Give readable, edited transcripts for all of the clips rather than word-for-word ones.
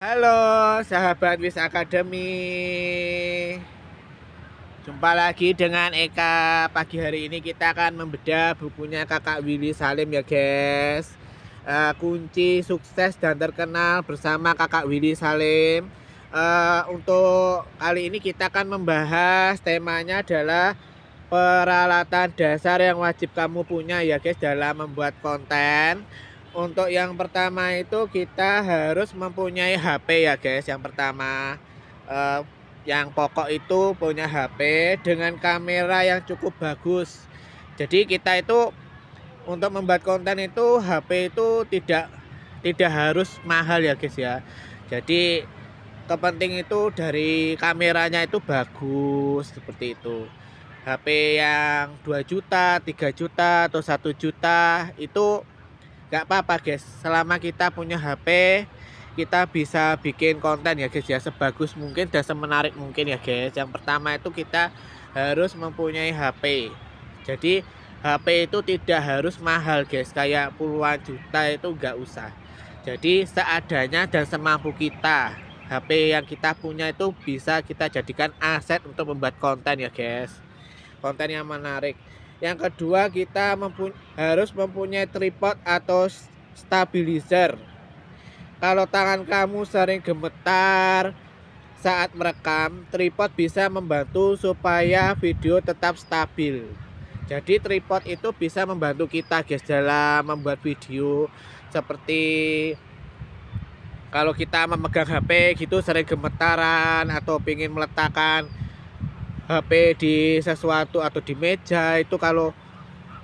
Halo sahabat Wis Academy. Jumpa lagi dengan Eka. Pagi hari ini kita akan membedah bukunya Kakak Willy Salim ya guys. Kunci sukses dan terkenal bersama Kakak Willy Salim. Untuk kali ini kita akan membahas temanya adalah peralatan dasar yang wajib kamu punya ya guys dalam membuat konten. Untuk yang pertama itu kita harus mempunyai HP ya guys. Yang pertama yang pokok itu punya HP dengan kamera yang cukup bagus. Jadi kita itu untuk membuat konten itu HP itu tidak harus mahal ya guys ya. Jadi kepenting itu dari kameranya itu bagus seperti itu. HP yang 2 juta, 3 juta atau 1 juta itu nggak apa-apa guys, selama kita punya HP kita bisa bikin konten ya guys ya, sebagus mungkin dan semenarik mungkin ya guys. Yang pertama itu kita harus mempunyai HP. Jadi HP itu tidak harus mahal guys, kayak puluhan juta itu nggak usah. Jadi seadanya dan semampu kita, HP yang kita punya itu bisa kita jadikan aset untuk membuat konten ya guys, konten yang menarik. Yang kedua kita harus mempunyai tripod atau stabilizer. Kalau tangan kamu sering gemetar saat merekam, tripod bisa membantu supaya video tetap stabil. Jadi tripod itu bisa membantu kita guys dalam membuat video. Seperti kalau kita memegang HP gitu sering gemetaran atau ingin meletakkan HP di sesuatu atau di meja, itu kalau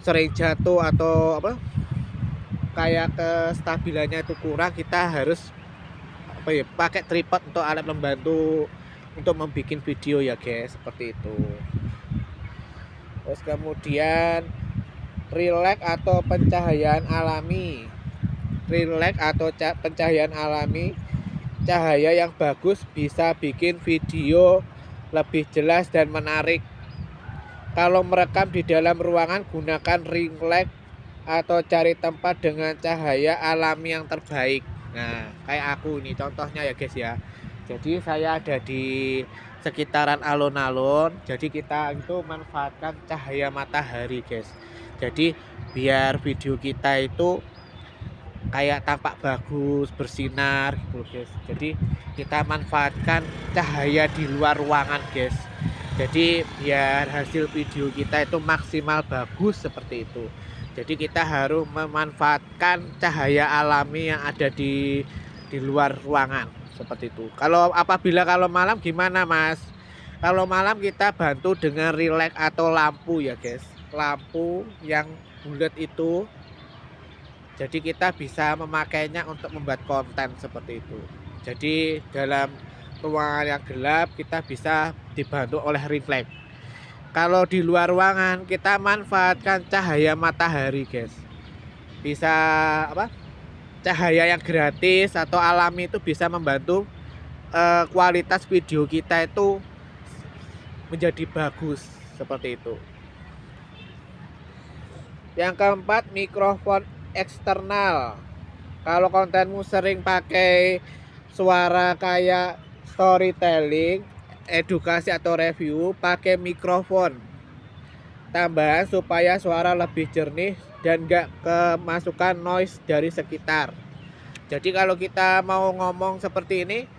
sering jatuh atau kayak kestabilannya itu kurang, kita harus pakai tripod untuk alat membantu untuk membuat video ya guys, seperti itu. Terus kemudian relax atau pencahayaan alami. Relax atau pencahayaan alami, cahaya yang bagus bisa bikin video lebih jelas dan menarik. Kalau merekam di dalam ruangan, gunakan ring light atau cari tempat dengan cahaya alami yang terbaik. Nah, kayak aku ini contohnya ya guys ya. Jadi saya ada di sekitaran alun-alun. Jadi kita itu manfaatkan cahaya matahari guys. Jadi biar video kita itu kayak tampak bagus, bersinar gitu guys. Jadi kita manfaatkan cahaya di luar ruangan guys. Jadi biar hasil video kita itu maksimal bagus seperti itu. Jadi kita harus memanfaatkan cahaya alami yang ada di luar ruangan seperti itu. Apabila malam gimana Mas? Kalau malam kita bantu dengan relax atau lampu ya guys. Lampu yang bulat itu. Jadi kita bisa memakainya untuk membuat konten seperti itu. Jadi dalam ruangan yang gelap kita bisa dibantu oleh ring light. Kalau di luar ruangan kita manfaatkan cahaya matahari guys. Bisa cahaya yang gratis atau alami itu bisa membantu kualitas video kita itu menjadi bagus seperti itu. Yang keempat, mikrofon eksternal. Kalau kontenmu sering pakai suara kayak storytelling, edukasi atau review, pakai mikrofon tambahan supaya suara lebih jernih dan gak kemasukan noise dari sekitar. Jadi kalau kita mau ngomong seperti ini,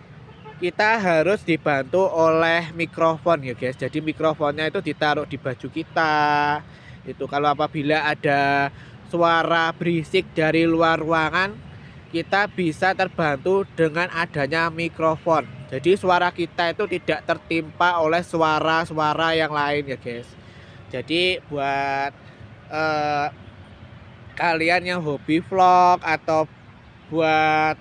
kita harus dibantu oleh mikrofon ya guys. Jadi mikrofonnya itu ditaruh di baju kita. Itu kalau apabila ada suara berisik dari luar ruangan, kita bisa terbantu dengan adanya mikrofon. Jadi suara kita itu tidak tertimpa oleh suara-suara yang lain ya guys. Jadi buat kalian yang hobi vlog atau buat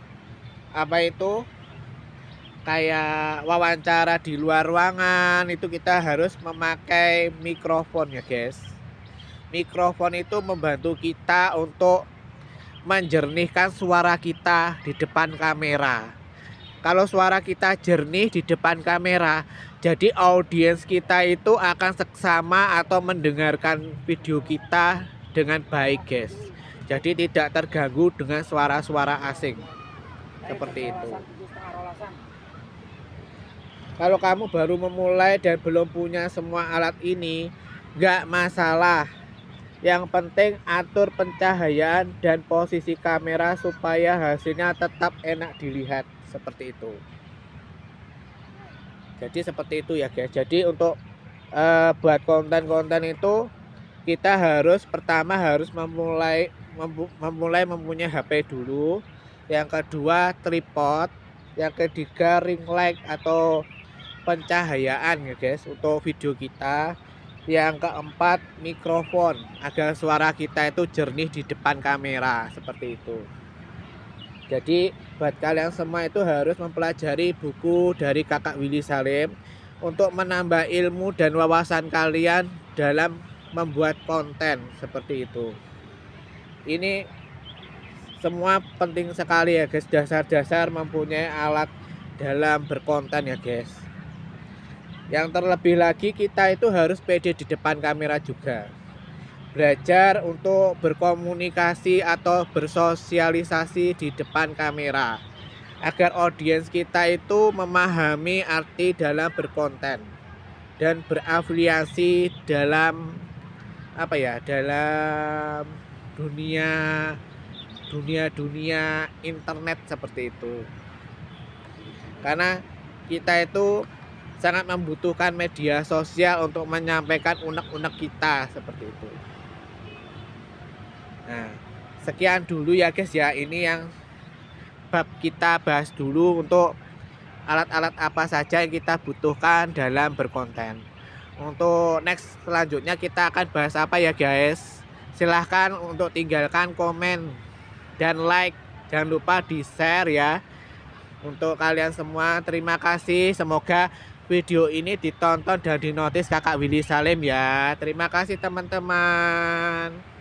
kayak wawancara di luar ruangan, itu kita harus memakai mikrofon ya guys. Mikrofon itu membantu kita untuk menjernihkan suara kita di depan kamera. Kalau suara kita jernih di depan kamera, jadi audiens kita itu akan seksama atau mendengarkan video kita dengan baik guys. Jadi tidak terganggu dengan suara-suara asing. Seperti itu. Kalau kamu baru memulai dan belum punya semua alat ini, nggak masalah. Yang penting atur pencahayaan dan posisi kamera supaya hasilnya tetap enak dilihat, seperti itu. Jadi seperti itu ya guys. Jadi untuk buat konten-konten itu kita pertama harus memulai mempunyai HP dulu. Yang kedua tripod, yang ketiga ring light atau pencahayaan ya guys untuk video kita. Yang keempat mikrofon agar suara kita itu jernih di depan kamera, seperti itu. Jadi buat kalian semua itu harus mempelajari buku dari Kakak Willy Salim untuk menambah ilmu dan wawasan kalian dalam membuat konten, seperti itu. Ini semua penting sekali ya guys, dasar-dasar mempunyai alat dalam berkonten ya guys. Yang terlebih lagi kita itu harus pede di depan kamera juga. Belajar untuk berkomunikasi atau bersosialisasi di depan kamera agar audiens kita itu memahami arti dalam berkonten dan berafiliasi dalam dalam dunia internet, seperti itu. Karena kita itu sangat membutuhkan media sosial untuk menyampaikan unek-unek kita, seperti itu. Nah, sekian dulu ya guys ya, ini yang bab kita bahas dulu untuk alat-alat apa saja yang kita butuhkan dalam berkonten. Untuk next selanjutnya kita akan bahas apa ya guys. Silahkan untuk tinggalkan komen dan like, jangan lupa di share ya. Untuk kalian semua terima kasih, semoga video ini ditonton dan dinotis Kakak Willy Salim ya. Terima kasih teman-teman.